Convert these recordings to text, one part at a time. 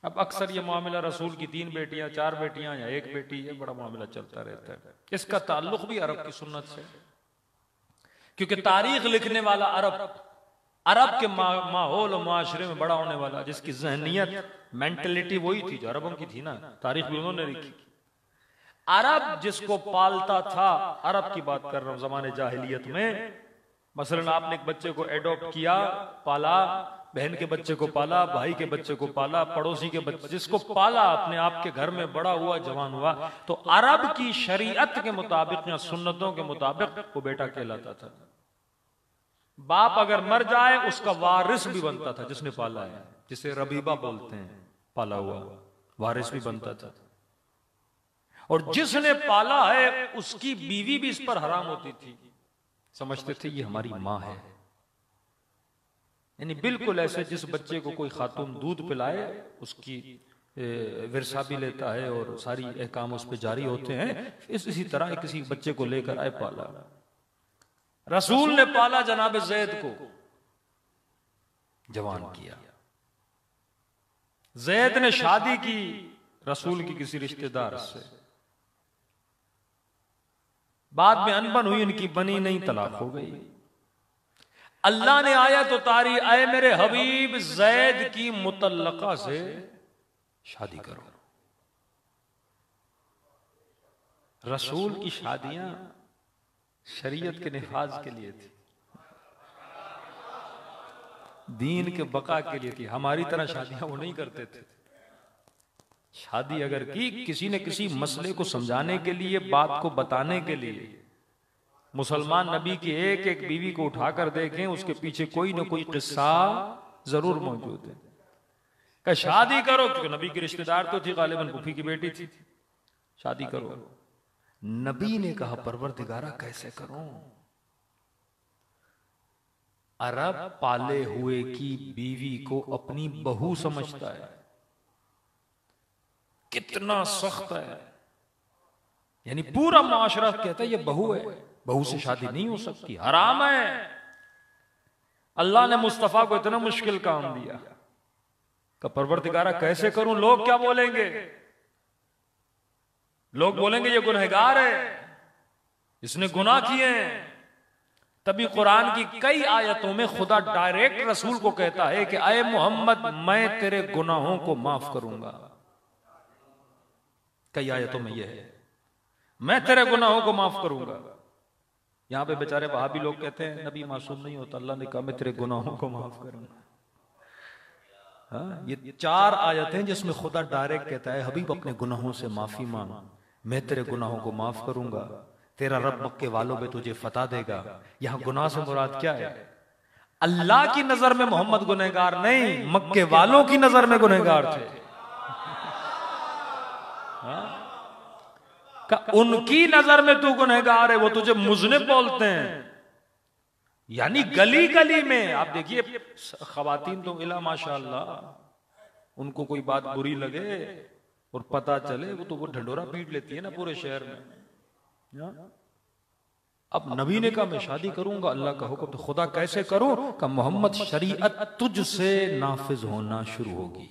अब अक्सर ये मामला रसूल की 3 बेटियां 4 बेटियां या 1 बेटी, ये बड़ा मामला चलता रहता है। इसका ताल्लुक भी अरब की सुन्नत से, क्योंकि तारीख लिखने वाला अरब के माहौल और माशरे में बड़ा होने वाला, जिसकी जहनियत मेंटलिटी वही थी जो अरबों की थी ना, तारीख भी उन्होंने लिखी। अरब जिसको पालता था, अरब की बात कर रहा हूं जमाने जाहिलियत में, मसलन आपने एक बच्चे को एडॉप्ट किया, पाला, बहन के बच्चे को पाला, भाई के बच्चे को पाला, पड़ोसी के बच्चे, जिसको पाला अपने आपके घर में, बड़ा हुआ, जवान हुआ, तो अरब की शरीयत के मुताबिक या सुन्नतों के मुताबिक वो बेटा कहलाता था। बाप अगर मर जाए उसका वारिस भी बनता था, जिसने पाला है, जिसे रबीबा बोलते हैं, पाला हुआ वारिस भी बनता था। और जिसने पाला है उसकी बीवी भी इस पर हराम होती थी, समझते थे ये हमारी माँ है। यानी बिल्कुल ऐसे जिस बच्चे को कोई खातून दूध पिलाए उसकी विरसा भी लेता है और सारी अहकाम उस पर जारी होते हैं, इसी तरह किसी बच्चे को लेकर आए, पाला। रसूल ने पाला जनाब ज़ैद को, जवान किया। ज़ैद ने शादी की रसूल की किसी रिश्तेदार से, बाद में अनबन हुई, उनकी बनी नहीं, तलाक हो गई। अल्लाह ने आयत उतारी, आए मेरे हबीब ज़ैद की मुतल्लका से शादी करो। रसूल की शादियां शरीयत के निफाज के लिए थी, दीन के बका के लिए थी। हमारी तरह शादियां वो नहीं करते थे। शादी अगर की किसी ने किसी मसले को समझाने के लिए, बात को बताने के लिए, मुसलमान नबी की एक एक बीवी को उठाकर देखें, उसके पीछे कोई ना कोई किस्सा जरूर मौजूद है। कहा शादी करो, क्योंकि नबी की रिश्तेदार तो थी, गालिबन फूफी की बेटी थी, शादी करो। नबी ने कहा परवरदिगारा कैसे करूं? अरब पाले हुए की बीवी को अपनी बहू समझता है, कितना सख्त है। यानी पूरा माशरा कहता है ये बहू है, बहू से शादी नहीं हो सकती, हराम है। अल्लाह ने मुस्तफा को इतना मुश्किल काम दिया कि परवरदिगारा कैसे करूं? लोग क्या बोलेंगे? लोग बोलेंगे ये गुनहगार है, इसने गुनाह किए हैं। तभी कुरान की कई आयतों में खुदा डायरेक्ट रसूल को कहता है कि आए मोहम्मद, मैं तेरे गुनाहों को माफ करूंगा। कई आयतों में यह है, मैं तेरे गुनाहों को माफ करूंगा। यहां पे बेचारे वहाबी लोग कहते हैं नबी मासूम नहीं होता, अल्लाह ने कहा मैं तेरे गुनाहों को माफ करूंगा। हाँ, ये 4 आयतें जिसमें खुदा डायरेक्ट कहता है हबीब अपने गुनाहों से माफी मांग, मैं तेरे गुनाहों को माफ करूंगा, तेरा रब मक्के वालों पे तुझे फतह देगा। यहां गुनाह से मुराद क्या है? अल्लाह की नजर में मोहम्मद गुनहगार नहीं, मक्के वालों की नजर में गुनहगार थे। उनकी नजर में तू गुनहगार है, वो तुझे मुज़निब बोलते हैं। यानी गली गली में आप देखिए, खवातीन तो इला माशाअल्लाह, उनको कोई बात बुरी लगे और पता चले वो तो वो ढंडोरा पीट लेती है ना पूरे शहर में। अब नबी ने कहा मैं शादी करूंगा, अल्लाह का हुक्म, तो खुदा कैसे करूं? का मोहम्मद शरीयत तुझसे नाफिज होना शुरू होगी।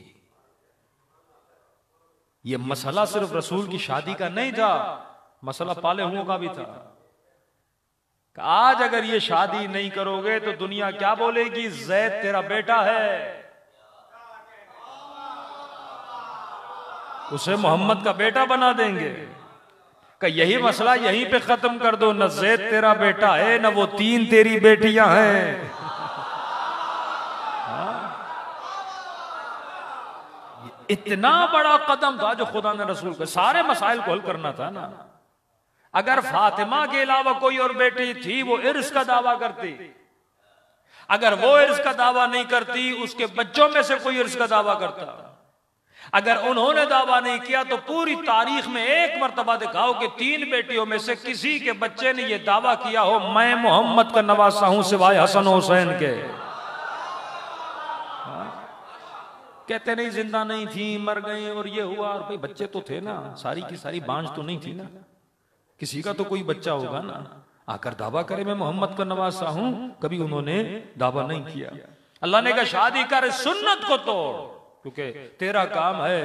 ये मसला सिर्फ रसूल की शादी का नहीं था, मसला पाले हुओं का भी था। आज अगर ये शादी नहीं करोगे तो दुनिया क्या बोलेगी? ज़ैद तेरा बेटा है, उसे मोहम्मद का बेटा बना देंगे। का यही मसला यहीं पे खत्म कर दो, न ज़ैद तेरा बेटा है न वो 3 तेरी बेटियां हैं। इतना बड़ा कदम था जो खुदा ने रसूल के सारे मसाइल को हल करना था ना। अगर फातिमा के अलावा कोई और बेटी थी वो इर्स का दावा करती, अगर वो इर्स का दावा नहीं करती उसके बच्चों में से कोई इर्स का दावा करता। अगर उन्होंने दावा नहीं किया तो पूरी तारीख में एक मर्तबा दिखाओ कि 3 बेटियों में से किसी के बच्चे ने यह दावा किया हो मैं मोहम्मद का नवासा हूं सिवाय हसन हुसैन के। कहते नहीं जिंदा नहीं थी, मर गई और ये हुआ, और भाई बच्चे तो थे ना, सारी की सारी बांझ तो नहीं थी ना, किसी का तो कोई बच्चा होगा ना। आकर दावा करे मैं मोहम्मद का नवासा हूं, कभी उन्होंने दावा नहीं किया। अल्लाह ने कहा शादी कर, सुन्नत को तोड़, क्योंकि तेरा काम है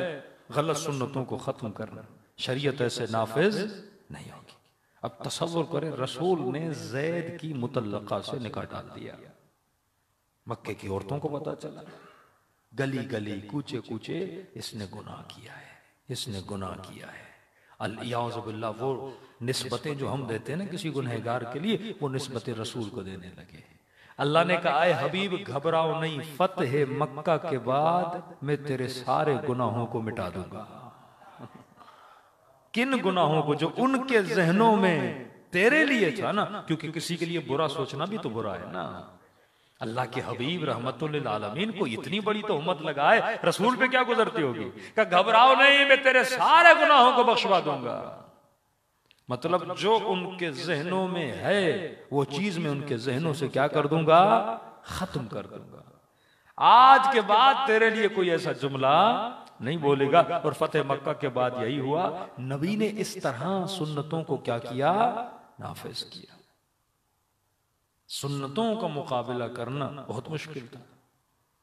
गलत सुन्नतों को खत्म करना, शरीयत ऐसे नाफिज नहीं होगी। अब तसव्वुर करें, रसूल ने ज़ैद की मुतल्लका से निकाह डाल दिया। मक्के की औरतों को पता चला, गली गली कूचे कूचे इसने गुनाह किया है, इसने गुनाह किया है। अल-इयाज़ु बिल्लाह, वो निस्बतें जो हम देते हैं ना किसी गुनहगार के लिए, वो निस्बतें रसूल को देने लगे। अल्लाह ने कहा, ऐ हबीब घबराओ नहीं, फतह मक्का के बाद मैं तेरे सारे गुनाहों को मिटा दूंगा। किन गुनाहों को? जो उनके जहनों में तेरे लिए था ना, क्योंकि किसी के लिए बुरा सोचना भी तो बुरा है ना। अल्लाह के हबीब रहमतुल लिल आलमीन को इतनी बड़ी तोहमत लगाए, रसूल पे क्या गुजरती होगी? कि घबराओ नहीं, मैं तेरे सारे गुनाहों को बख्शवा दूंगा। मतलब जो उनके जहनों में है वो चीज मैं उनके जहनों से क्या कर दूंगा? खत्म कर दूंगा। आज के बाद तेरे लिए कोई ऐसा जुमला नहीं बोलेगा। और फतेह मक्का के बाद यही हुआ, नबी ने इस तरह सुन्नतों को क्या किया? नाफिज किया। सुन्नतों का मुकाबला करना बहुत मुश्किल था।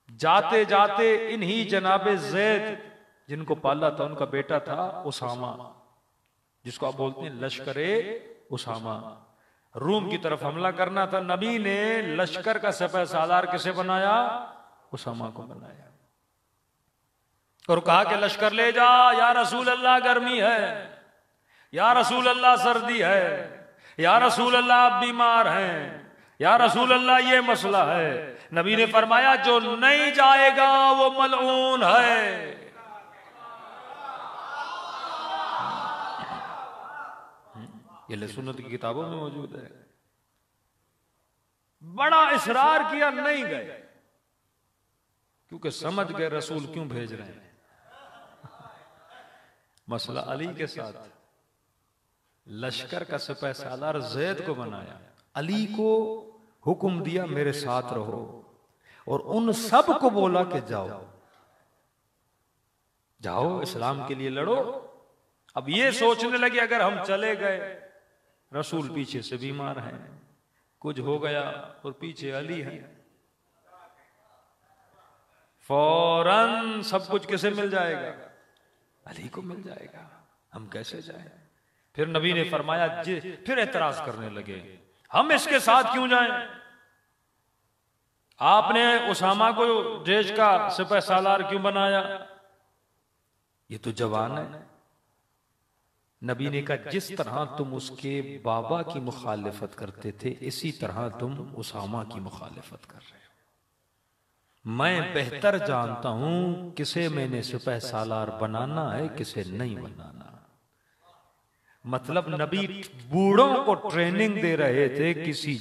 जाते जाते इन्हीं जनाबे ज़ैद, जिनको पाला था, उनका बेटा था उसामा, जिसको आप बोलते हैं लश्करे उसामा, रूम की तरफ हमला करना था। नबी ने लश्कर का सिपह सालार किसे बनाया? उसामा को बनाया। और कहा कि लश्कर ले जा, या रसूल अल्लाह गर्मी है, या रसूल अल्लाह सर्दी है, या रसूल अल्लाह आप बीमार हैं, या रसूल अल्लाह ये मसला है। नबी ने फरमाया, जो नहीं जाएगा वो मलऊन है। ये सुन्नत की किताबों में मौजूद है। बड़ा इसरार किया, नहीं गए, क्योंकि समझ गए रसूल क्यों भेज रहे हैं। मसला अली के साथ, लश्कर का सिपह सालार ज़ैद को बनाया, अली को हुक्म दिया मेरे साथ रहो, और उन सब को बोला कि जाओ जाओ इस्लाम के लिए लड़ो। अब ये सोचने लगे अगर हम चले गए, रसूल पीछे से बीमार हैं, कुछ हो गया और पीछे अली है, फौरन सब कुछ किसे मिल जाएगा? अली को मिल जाएगा, हम कैसे जाएं? फिर नबी ने फरमाया, फिर एतराज करने लगे, हम इसके साथ क्यों जाएं? आपने उसामा को देश का सिपह सालार क्यों बनाया? ये तो जवान है। नबी ने कहा, जिस तरह तुम उसके बाबा की मुखालिफत करते थे, इसी तरह तुम उसामा की मुखालिफत कर रहे हो। मैं बेहतर जानता हूं किसे मैंने सिपह सालार बनाना है, किसे नहीं बनाना। मतलब नबी बूढ़ों को ट्रेनिंग दे रहे थे, किसी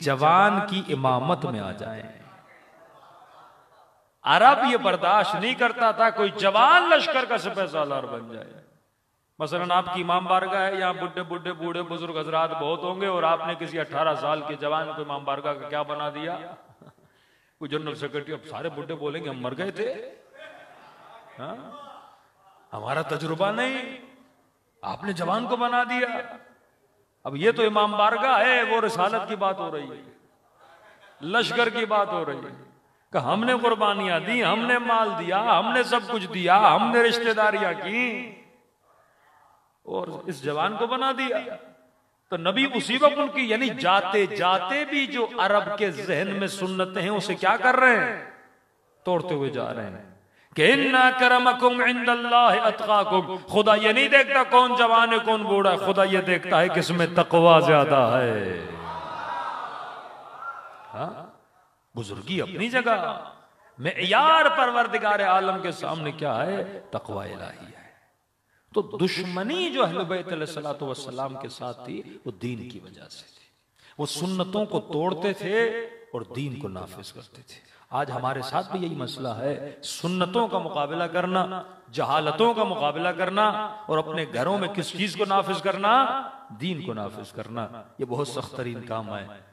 जवान की इमामत में आ जाए। अरब ये बर्दाश्त नहीं करता था कोई जवान लश्कर का सिपह सालार बन जाए। मसलन आपकी इमाम बारगाह है, यहाँ बुढ़े बुढ़े बूढ़े बुजुर्ग हजरात बहुत होंगे, और आपने किसी 18 साल के जवान को इमाम बारगाह का क्या बना दिया? कोई जनरल सेक्रेटरी। अब सारे बुढ़े बोलेंगे हम मर गए थे, हाँ? हमारा तजुर्बा नहीं, आपने जवान को बना दिया। अब ये तो इमाम बारगाह है, वो रिसालत की बात हो रही है, लश्कर की बात हो रही है कि हमने कुर्बानियां दी, हमने माल दिया, हमने सब कुछ दिया, हमने रिश्तेदारियां की, और इस जवान को बना दिया। तो नबी उसी वक्त उनकी, यानी जाते जाते भी जो अरब के जहन में सुन्नतें हैं उसे क्या कर रहे हैं? तोड़ते हुए जा रहे हैं। कि इन्ना करमकुम इंदल्लाहि अतकाकुम, खुदा ये नहीं देखता कौन जवान है कौन बूढ़ा है, खुदा ये देखता है किसमें तकवा ज्यादा है। हाँ, बुजुर्गी अपनी जगह, मेयार परवरदिगार आलम के सामने क्या है? तकवा इलाही है। तो दुश्मनी जो अहले बैत अलैहिस्सलातु वस्सलाम के साथ थी, वो दीन की वजह से थी। वो सुन्नतों को तोड़ते थे और दीन को नाफिज करते थे। आज हमारे साथ भी यही मसला है, सुन्नतों का मुकाबला करना, जहालतों का मुकाबला करना, और अपने घरों में किस चीज को नाफिज करना? दीन को नाफिज करना। ये बहुत सख्त तरीन काम है।